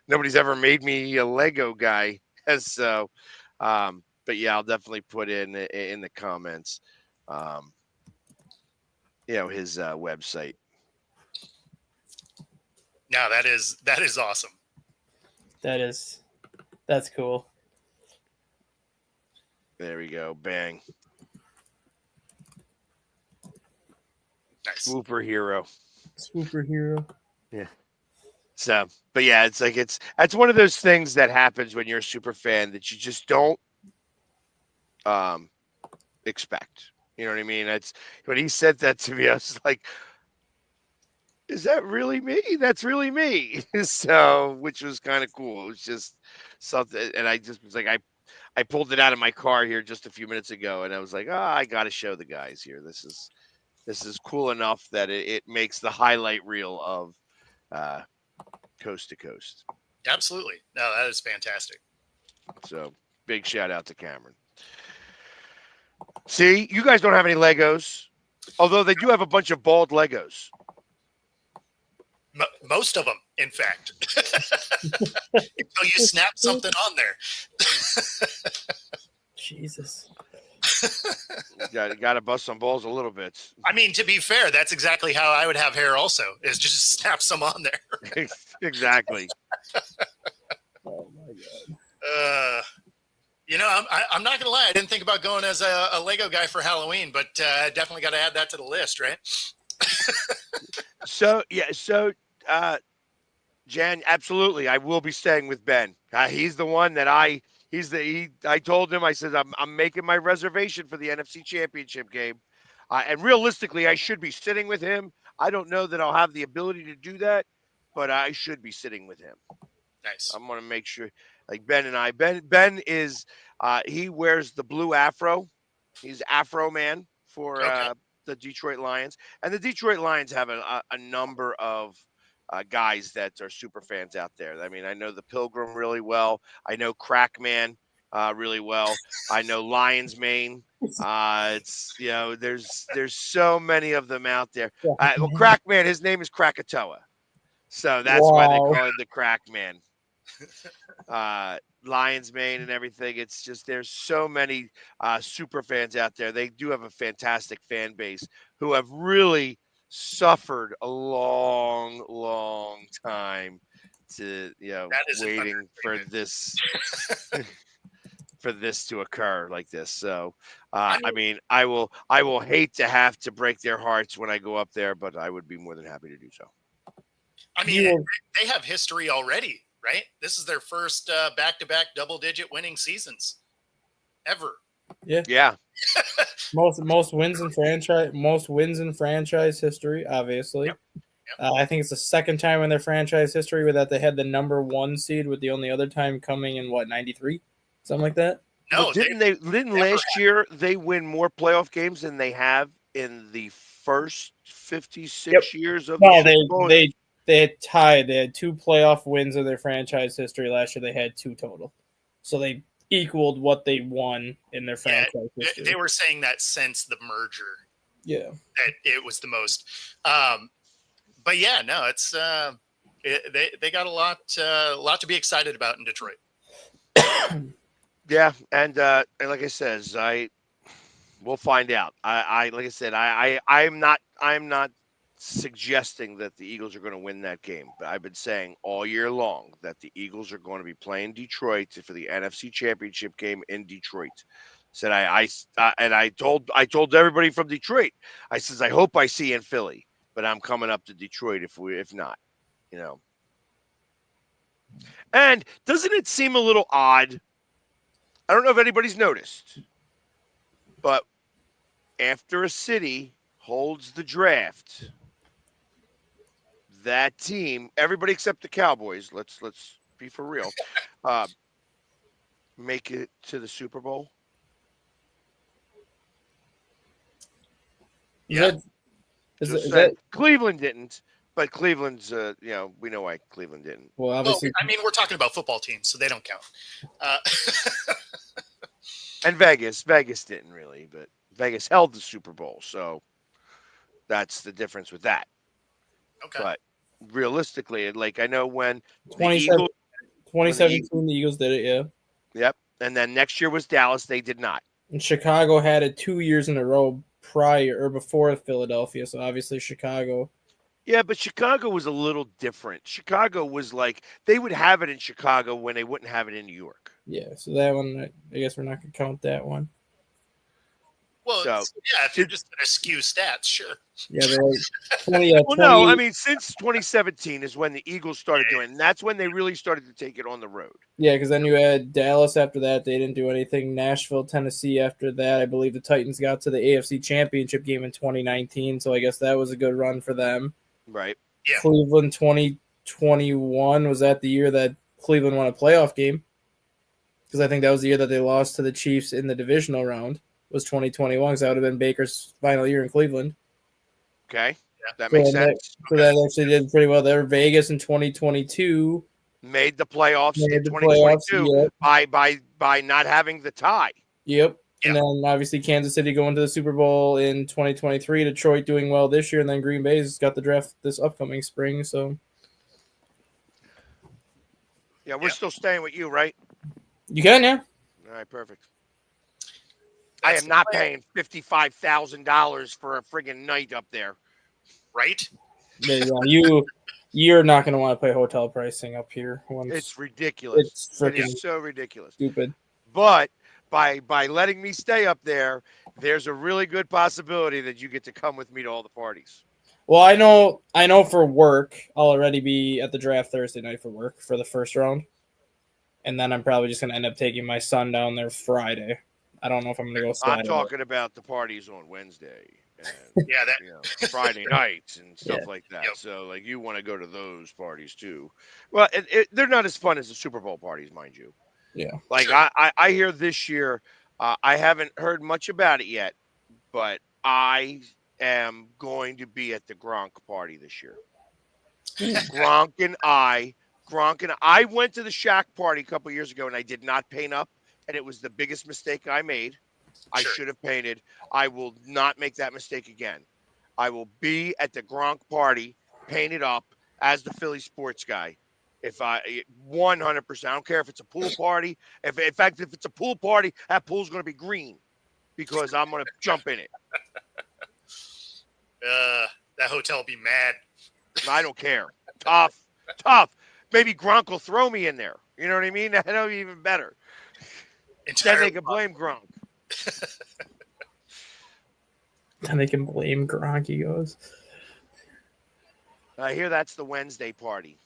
nobody's ever made me a Lego guy. So, but yeah, I'll definitely put in the comments, his website. No, that is awesome. That's cool. There we go. Bang. Nice. Swooperhero. Yeah. So, but yeah, it's like that's one of those things that happens when you're a super fan that you just don't expect. You know what I mean? That's when he said that to me, I was like, is that really me? That's really me. So, which was kind of cool. It was just something, and I just was like, I pulled it out of my car here just a few minutes ago, and I was like, I got to show the guys here. This is cool enough that it makes the highlight reel of Coast to Coast. Absolutely. No, that is fantastic. So big shout out to Cameron. See, you guys don't have any Legos, although they do have a bunch of bald Legos. Most of them, in fact. Until you snap something on there. Jesus. Got to bust some balls a little bit. I mean, to be fair, that's exactly how I would have hair also, is just snap some on there. Exactly. Oh, my God. I'm not going to lie. I didn't think about going as a Lego guy for Halloween, but definitely got to add that to the list, right? So, Jan, absolutely. I will be staying with Ben. He's the one that I told him, I said, I'm making my reservation for the NFC Championship game. And realistically, I should be sitting with him. I don't know that I'll have the ability to do that, but I should be sitting with him. Nice. I'm going to make sure, like Ben and I. Ben is, he wears the blue afro. He's Afro Man for the Detroit Lions. And the Detroit Lions have a number of guys that are super fans out there. I mean, I know the Pilgrim really well. I know Crackman really well. I know Lions Mane. It's there's so many of them out there. Well, Crackman, his name is Krakatoa. So that's why they Wow. call him the Crack Man. Lions Mane and everything. It's just there's so many super fans out there. They do have a fantastic fan base who have really suffered a long, long time to That is an waiting for understatement. this for this to occur like this. So I I mean, mean I will hate to have to break their hearts when I go up there, but I would be more than happy to do so. I You mean, will- they have history already, right? This is their first back-to-back double-digit winning seasons ever. Yeah. most wins in franchise history, obviously. Yep. I think it's the second time in their franchise history where that they had the number 1 seed, with the only other time coming in what, 93, something like that. No, But didn't never last year they win more playoff games than they have in the first 56 years of the No, Super Bowl? they had tied. They had 2 playoff wins in their franchise history last year. They had 2 total, so they equaled what they won in their Yeah, franchise history. they were saying that since the merger, Yeah. that it was the most. But yeah, no, it's they got a lot to be excited about in Detroit. Yeah, and like I says, we'll find out. I like I said, I'm not suggesting that the Eagles are going to win that game, but I've been saying all year long that the Eagles are going to be playing Detroit for the NFC Championship game in Detroit. Said I told everybody from Detroit. I says I hope I see you in Philly, but I'm coming up to Detroit if not, you know. And doesn't it seem a little odd? I don't know if anybody's noticed, but after a city holds the draft, that team, everybody except the Cowboys, let's be for real, make it to the Super Bowl. Yeah. Is Just that saying. Cleveland didn't, but Cleveland's we know why Cleveland didn't. well, Well, obviously, I mean, we're talking about football teams, so they don't count. And Vegas didn't really, but Vegas held the Super Bowl, so that's the difference with that. Okay. But realistically, like I know when the 27 Eagles, 2017, the Eagles did it, yeah. yep, and then next year was Dallas, they did not. And Chicago had it 2 years in a row prior or before Philadelphia, so obviously Chicago. Yeah, but Chicago was a little different. Chicago was like they would have it in Chicago when they wouldn't have it in New York. Yeah, so that one, I guess we're not going to count that one. Well, So- yeah, if you're just going to skew stats, sure. Yeah, they're like 20, yeah, Well, no, 20 I mean since 2017 is when the Eagles started doing. And that's when they really started to take it on the road. Yeah, because then you had Dallas after that. They didn't do anything. Nashville, Tennessee after that. I believe the Titans got to the AFC Championship game in 2019, so I guess that was a good run for them. Right. Yeah. Cleveland 2021, was that the year that Cleveland won a playoff game? Because I think that was the year that they lost to the Chiefs in the divisional round, was 2021, because that would have been Baker's final year in Cleveland. Okay. Yeah. That makes So that- sense. So that actually did pretty well there. Vegas in 2022 Made the playoffs made in the playoffs. 2022 Yep. by not having the tie. Yep. Yeah. And then obviously Kansas City going to the Super Bowl in 2023, Detroit doing well this year, and then Green Bay's got the draft this upcoming spring. So Yeah, we're still staying with you, right? you can, yeah. All right, perfect. I That's am the not plan, paying $55,000 for a friggin' night up there. right? There you go. You're not going to want to pay hotel pricing up here. Once It's ridiculous. it's It freaking is so ridiculous. stupid. But by letting me stay up there, there's a really good possibility that you get to come with me to all the parties. Well, I know for work, I'll already be at the draft Thursday night for work for the first round. And then I'm probably just going to end up taking my son down there Friday. I don't know if I'm going to go I'm Saturday. talking about the parties on Wednesday and Yeah, that Friday nights and stuff Yeah. like that. Yep. So like you want to go to those parties too. Well, they're not as fun as the Super Bowl parties, mind you. Yeah. Like Sure. I hear this year, I haven't heard much about it yet, but I am going to be at the Gronk party this year. Gronk and I went to the Shaq party a couple years ago and I did not paint up, and it was the biggest mistake I made. I Sure. should have painted. I will not make that mistake again. I will be at the Gronk party, painted up, as the Philly sports guy. If I 100%, I don't care if it's a pool party. If in fact, if it's a pool party, that pool's going to be green because I'm going to jump in it. That hotel will be mad. I don't care. Tough. Maybe Gronk will throw me in there. You know what I mean? That'll be even better. Then they can blame Gronk. And they can blame Gronk, he goes. I hear that's the Wednesday party.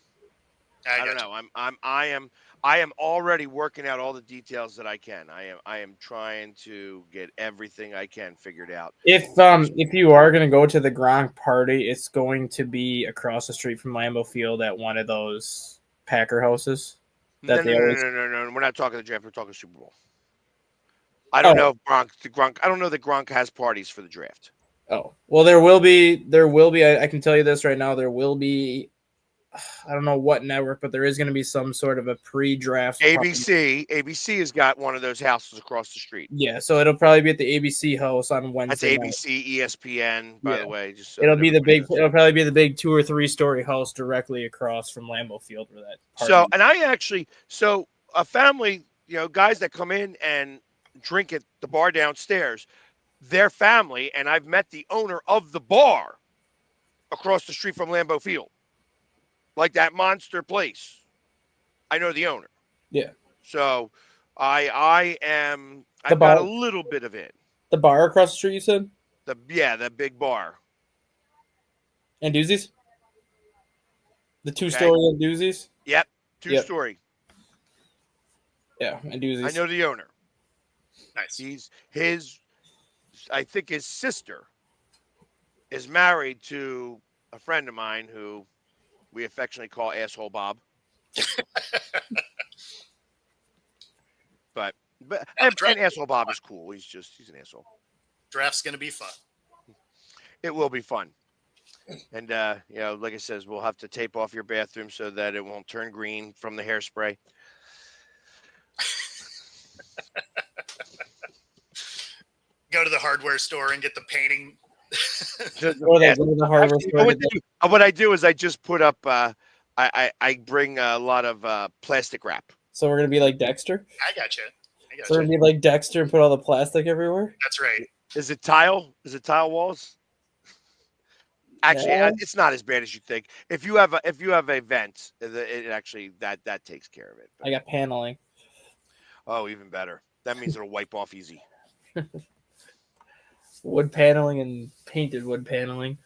I don't gotcha. know. I am already working out all the details that I can. I am trying to get everything I can figured out. If you are going to go to the Gronk party, it's going to be across the street from Lambeau Field at one of those Packer houses. No. We're not talking the draft. We're talking Super Bowl. I don't know if Gronk. I don't know that Gronk has parties for the draft. Oh, well, there will be. I can tell you this right now. There will be. I don't know what network, but there is going to be some sort of a pre-draft. ABC. ABC has got one of those houses across the street. Yeah, so it'll probably be at the ABC house on Wednesday. That's ABC, ESPN, by the way. Just so it'll probably be the big 2 or 3 story house directly across from Lambeau Field for that party. So a family, guys that come in and drink at the bar downstairs, their family, and I've met the owner of the bar across the street from Lambeau Field. Like that monster place. I know the owner. Yeah. So I've got a little bit of it. The bar across the street, you said? The big bar. And Doozies? The 2-story and Doozies? Yep. 2-story. Yeah, and Doozies. I know the owner. Nice. I think his sister is married to a friend of mine who we affectionately call Asshole Bob. but and Asshole Bob is cool. He's an asshole. Draft's going to be fun. It will be fun. And, like I says, we'll have to tape off your bathroom so that it won't turn green from the hairspray. Go to the hardware store and get the painting. What I do is I just put up, I bring a lot of plastic wrap. So we're going to be like Dexter? I got you. So we're going to be like Dexter and put all the plastic everywhere? That's right. Is it tile? Is it tile walls? Actually, it's not as bad as you think. If you have a vent, it actually that takes care of it. But I got paneling. Oh, even better. That means it'll wipe off easy. Wood paneling and painted wood paneling.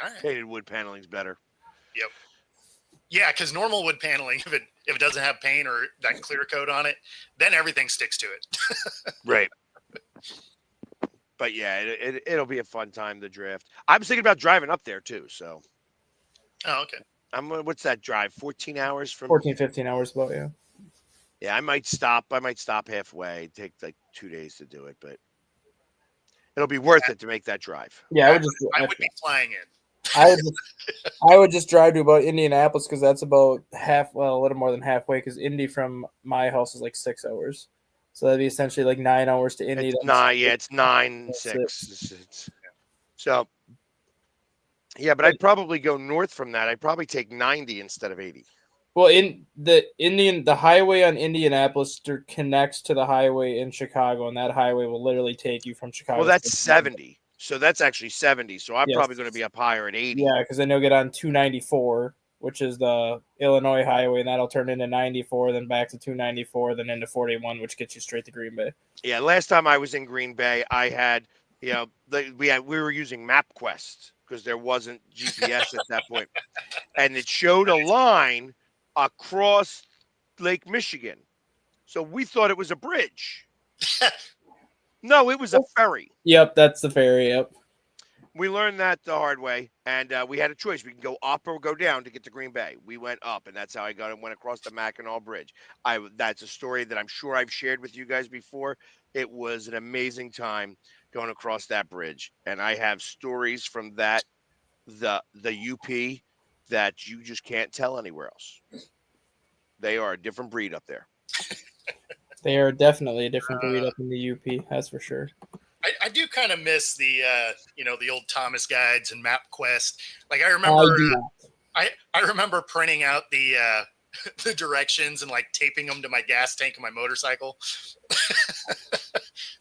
All right. Painted wood paneling is better. Yep. Yeah, because normal wood paneling, if it doesn't have paint or that clear coat on it, then everything sticks to it. Right. But yeah, it'll be a fun time, the draft. I was thinking about driving up there too. So. Oh, okay. What's that drive? 14 hours from. 14, 15 hours about, yeah. Yeah, I might stop halfway. It'd take like 2 days to do it, but it'll be worth it to make that drive. Yeah, I would be flying in. I would just drive to about Indianapolis because that's about a little more than halfway. Because Indy from my house is like 6 hours, so that'd be essentially like 9 hours to Indy. It's 9, yeah, it's 9, 6. So, yeah, but I'd probably go north from that. I'd probably take 90 instead of 80. Well, the highway on Indianapolis connects to the highway in Chicago, and that highway will literally take you from Chicago. Well, that's 70. So that's actually 70. So I'm probably going to be up higher at 80. Yeah, because then you'll get on 294, which is the Illinois highway, and that'll turn into 94, then back to 294, then into 41, which gets you straight to Green Bay. Yeah, last time I was in Green Bay, I had, we were using MapQuest because there wasn't GPS at that point, and it showed a line across Lake Michigan. So we thought it was a bridge. No, it was a ferry. Yep, that's the ferry. Yep. We learned that the hard way, and we had a choice. We can go up or go down to get to Green Bay. We went up, and that's how I went across the Mackinac Bridge. That's a story that I'm sure I've shared with you guys before. It was an amazing time going across that bridge, and I have stories from that, the UP, that you just can't tell anywhere else. They are a different breed up there. They are definitely a different breed up in the UP, that's for sure. I do kind of miss the the old Thomas guides and MapQuest. Like I remember, I remember printing out the the directions and like taping them to my gas tank of my motorcycle.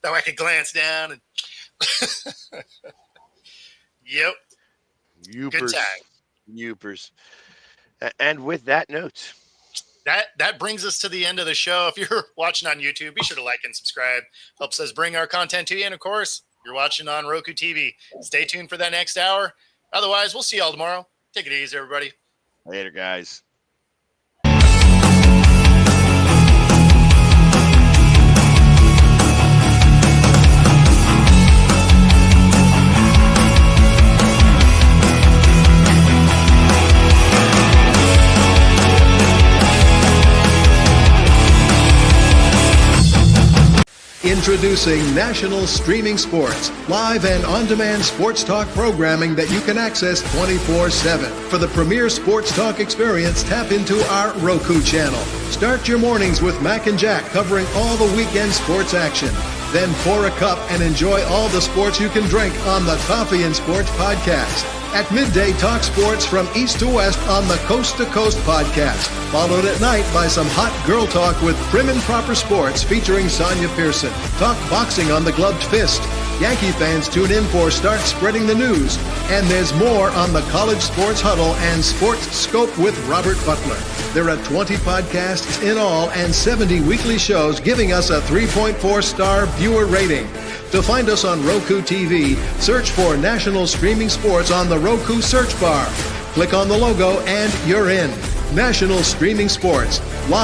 That way I could glance down and yep. Good Youpers. time. Youpers. And with that note, That brings us to the end of the show. If you're watching on YouTube, be sure to like and subscribe. Helps us bring our content to you. And of course, you're watching on Roku TV. Stay tuned for that next hour. Otherwise, we'll see y'all tomorrow. Take it easy, everybody. later, guys. Introducing National Streaming Sports, live and on-demand sports talk programming that you can access 24/7. For the premier sports talk experience, tap into our Roku channel. Start your mornings with Mac and Jack covering all the weekend sports action. Then pour a cup and enjoy all the sports you can drink on the Coffee and Sports podcast. At midday, talk sports from east to west on the Coast to Coast podcast. Followed at night by some hot girl talk with Prim and Proper Sports featuring Sonia Pearson. Talk boxing on the Gloved Fist. Yankee fans tune in for Start Spreading the News. And there's more on the College Sports Huddle and Sports Scope with Robert Butler. There are 20 podcasts in all and 70 weekly shows giving us a 3.4-star viewer rating. To find us on Roku TV, search for National Streaming Sports on the Roku search bar. Click on the logo and you're in. National Streaming Sports, live.